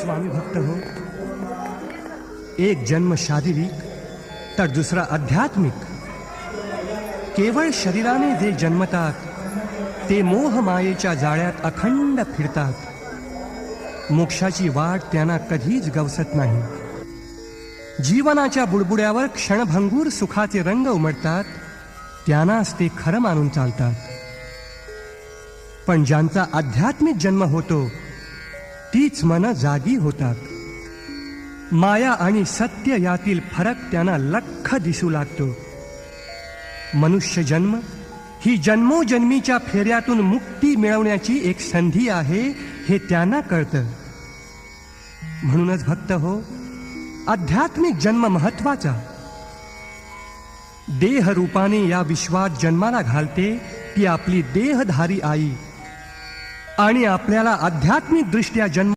स्वामी भक्त हो, एक जन्म शारीरिक तर दुसरा आध्यात्मिक. केवळ शरीराने जे जन्मतात ते मोह मायेच्या जाळ्यात अखंड फिरतात. मोक्षाची वाट त्यांना कधीच गवसत नाही. जीवनाच्या बुडबुड्यावर क्षणभंगूर सुखाचे रंग उमटतात, त्यांनाच ते खरं मानून चालतात. पण ज्यांचा आध्यात्मिक जन्म होतो तीच मन जागी होतात. माया आणि सत्य यातील फरक त्यांना लख्ख दिसू लागतो. मनुष्य जन्म ही जन्मोजन्मीच्या फेऱ्यातून मुक्ती मिळवण्याची एक संधी आहे हे त्यांना कळतं. म्हणूनच भक्त हो, आध्यात्मिक जन्म महत्वाचा. देह रूपाने या विश्वात जन्माला घालते ती आपली देहधारी आई आणि आपल्याला आध्यात्मिक दृष्ट्या जन्म